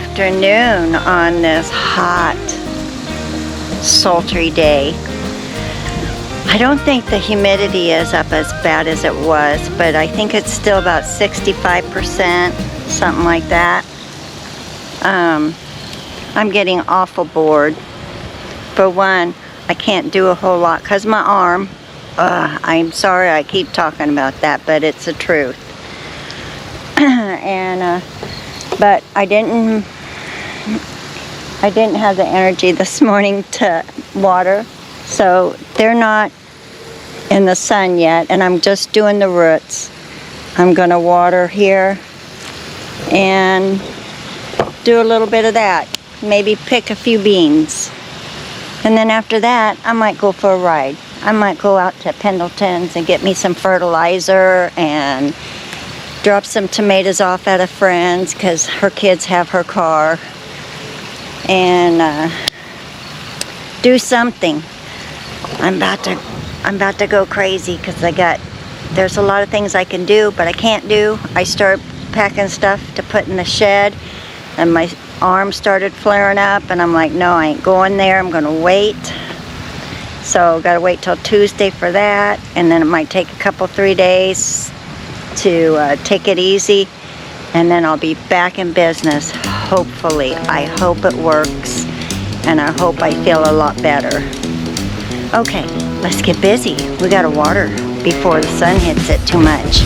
afternoon on this hot, sultry day. I don't think the humidity is up as bad as it was, but I think it's still about 65%, something like that. I'm getting awful bored. For one, I can't do a whole lot because my arm. I'm sorry I keep talking about that, but it's the truth. But I didn't have the energy this morning to water, so they're not in the sun yet, and I'm just doing the roots. I'm gonna water here and do a little bit of that, maybe pick a few beans, and then after that I might go for a ride. I might go out to Pendleton's and get me some fertilizer and drop some tomatoes off at a friend's because her kids have her car, and do something. I'm about to go crazy because there's a lot of things I can do, but I can't do. I start packing stuff to put in the shed, and my arm started flaring up, and I'm like, no, I ain't going there. I'm gonna wait. So gotta wait till Tuesday for that, and then it might take a couple, 3 days to take it easy, and then I'll be back in business. Hopefully. I hope it works, and I hope I feel a lot better. Okay, let's get busy. We gotta water before the sun hits it too much.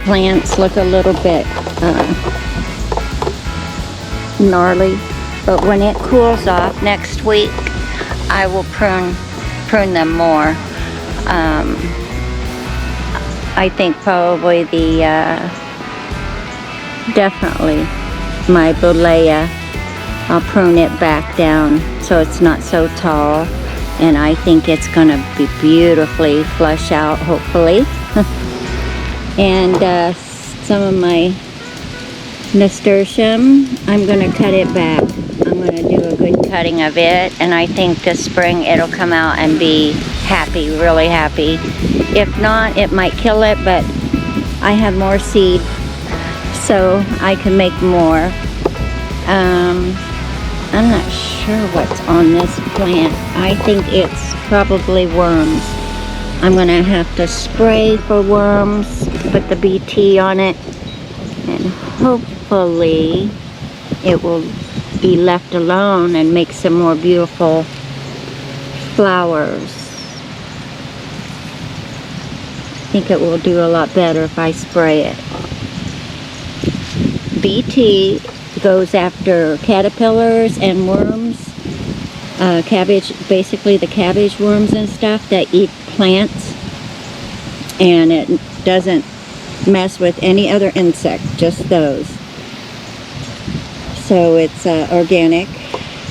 Plants look a little bit gnarly, but when it cools off next week, I will prune them more. I think probably definitely my Bolea, I'll prune it back down so it's not so tall, and I think it's gonna be beautifully flush out, hopefully. And some of my nasturtium, I'm going to cut it back. I'm going to do a good cutting of it, and I think this spring it'll come out and be happy, really happy. If not, it might kill it, but I have more seed, so I can make more. I'm not sure what's on this plant. I think it's probably worms. I'm gonna have to spray for worms, put the BT on it, and hopefully it will be left alone and make some more beautiful flowers. I think it will do a lot better if I spray it. BT goes after caterpillars and worms, cabbage, basically the cabbage worms and stuff that eat plants, and it doesn't mess with any other insect, just those. So it's organic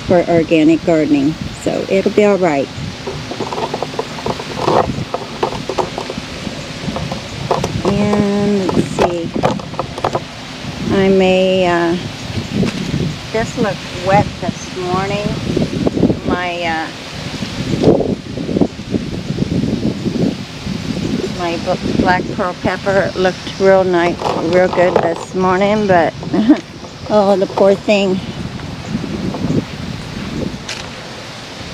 for organic gardening, so it'll be all right. And let's see, I may, this looked wet this morning. My black pearl pepper looked real nice, real good this morning, but oh, the poor thing.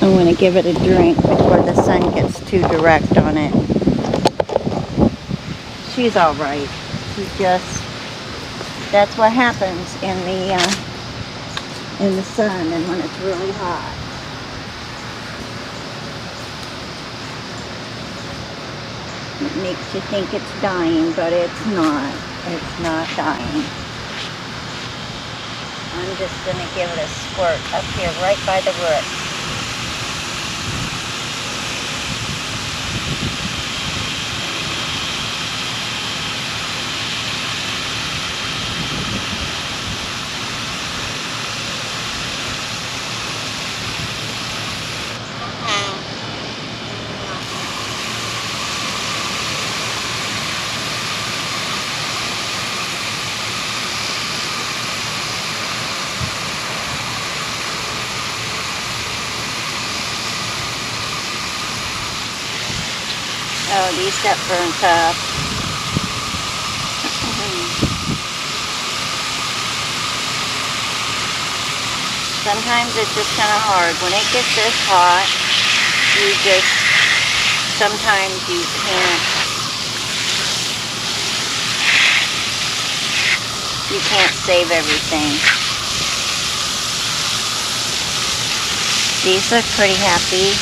I'm going to give it a drink before the sun gets too direct on it. She's all right. She's just, that's what happens in the sun and when it's really hot. It makes you think it's dying, but it's not. It's not dying. I'm just going to give it a squirt up here right by the root. Oh, these got burnt up. Sometimes it's just kind of hard. When it gets this hot, sometimes you can't save everything. These look pretty happy.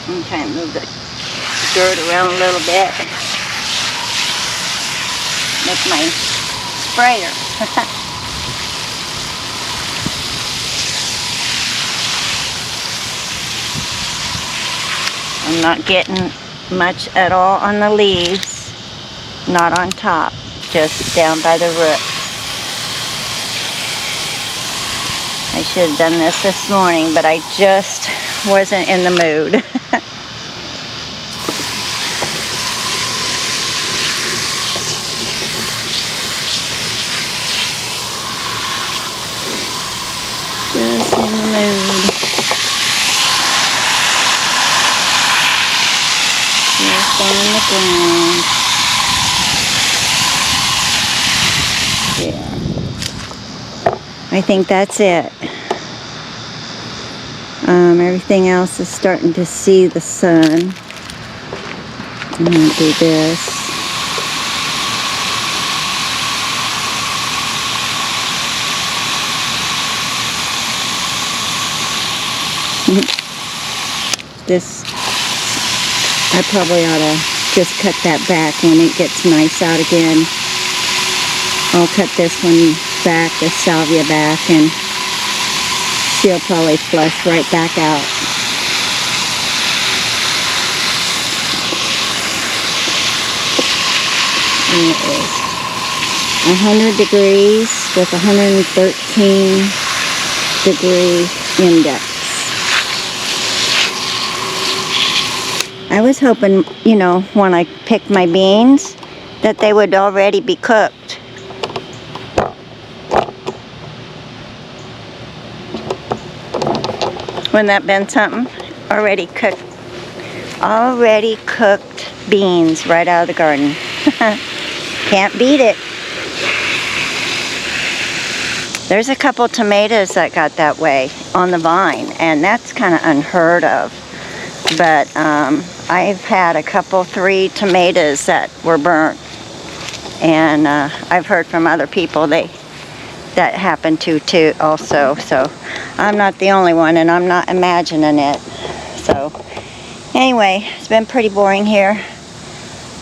I'm trying to move the dirt around a little bit with my sprayer. I'm not getting much at all on the leaves, not on top, just down by the root. I should have done this morning, but I just wasn't in the mood. Just in the mood. Just on the ground. Yeah. I think that's it. Everything else is starting to see the sun. I'm going to do this. This, I probably ought to just cut that back when it gets nice out again. I'll cut this one back, the salvia back, and she'll probably flush right back out. And it is 100 degrees with 113 degree index. I was hoping, you know, when I picked my beans, that they would already be cooked. Wouldn't that been something? Already cooked beans right out of the garden. Can't beat it. There's a couple tomatoes that got that way on the vine, and that's kind of unheard of. But I've had a couple, 3 tomatoes that were burnt, and I've heard from other people that happened to also. So I'm not the only one, and I'm not imagining it. So anyway, it's been pretty boring here.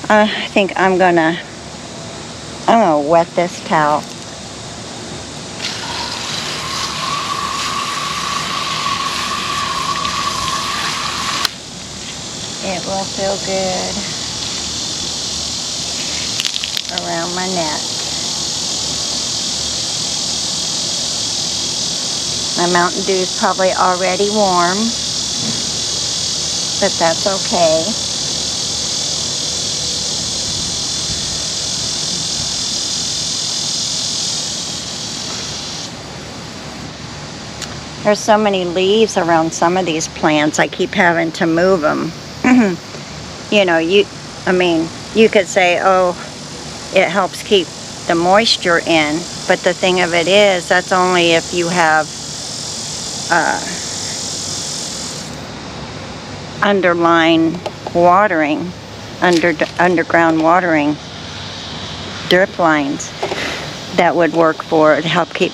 I think I'm gonna wet this towel. will feel good around my neck. My Mountain Dew is probably already warm, but that's okay. There's so many leaves around some of these plants, I keep having to move them. You know, you could say, oh, it helps keep the moisture in, but the thing of it is, that's only if you have underground watering, drip lines that would work for it to help keep.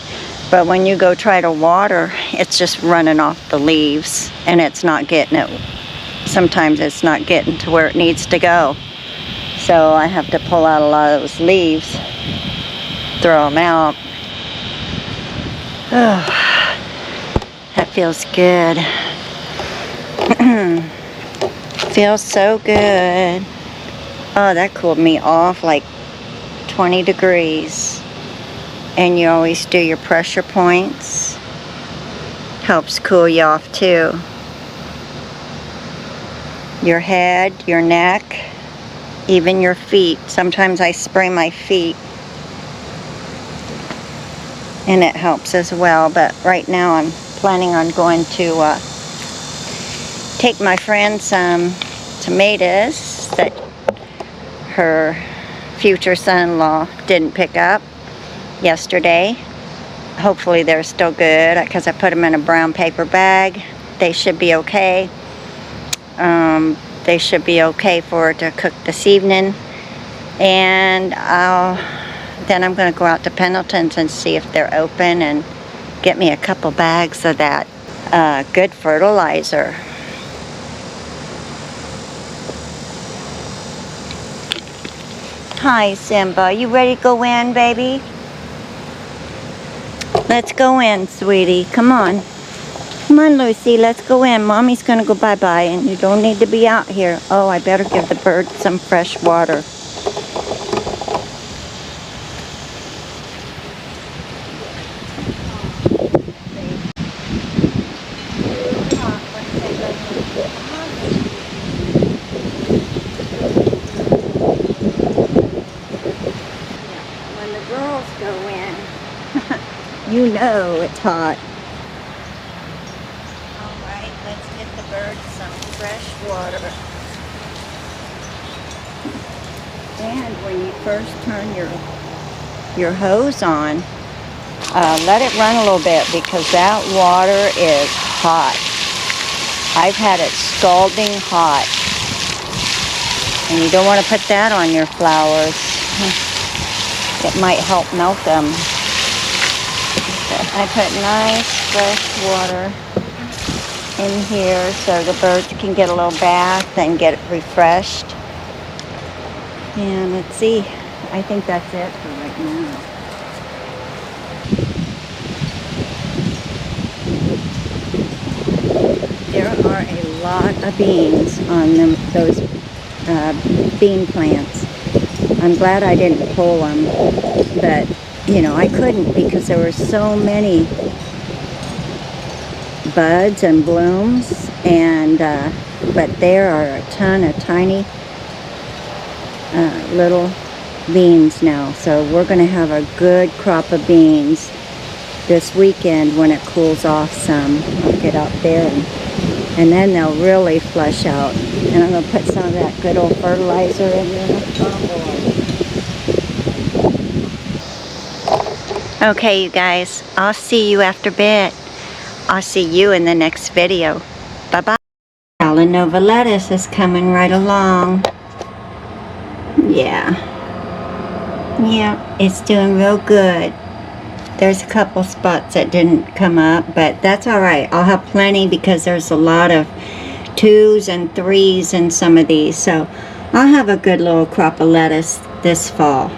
But when you go try to water, it's just running off the leaves, and it's not getting it. Sometimes it's not getting to where it needs to go. So I have to pull out a lot of those leaves, throw them out. Oh, that feels good. Feels so good. Oh, that cooled me off like 20 degrees. And you always do your pressure points. Helps cool you off too. Your head, your neck, even your feet. Sometimes I spray my feet, and it helps as well. But right now I'm planning on going to take my friend some tomatoes that her future son-in-law didn't pick up yesterday. Hopefully they're still good because I put them in a brown paper bag. They should be okay. They should be okay for to cook this evening. And then I'm going to go out to Pendleton's and see if they're open and get me a couple bags of that good fertilizer. Hi, Simba. You ready to go in, baby? Let's go in, sweetie. Come on. Come on, Lucy. Let's go in. Mommy's going to go bye-bye, and you don't need to be out here. Oh, I better give the birds some fresh water. When the girls go in, you know it's hot. Alright, let's get the birds some fresh water. And when you first turn your hose on, let it run a little bit because that water is hot. I've had it scalding hot. And you don't want to put that on your flowers. It might help melt them. I put nice fresh water in here so the birds can get a little bath and get refreshed. And let's see, I think that's it for right now. There are a lot of beans on those bean plants. I'm glad I didn't pull them, but you know, I couldn't because there were so many buds and blooms, and but there are a ton of tiny little beans now. So we're going to have a good crop of beans this weekend when it cools off some. I'll get out there and then they'll really flush out. And I'm going to put some of that good old fertilizer in there. Okay, you guys, I'll see you after bed. I'll see you in the next video. Bye-bye. Alanova lettuce is coming right along. Yeah, it's doing real good. There's a couple spots that didn't come up, but that's all right. I'll have plenty because there's a lot of 2s and 3s in some of these. So I'll have a good little crop of lettuce this fall.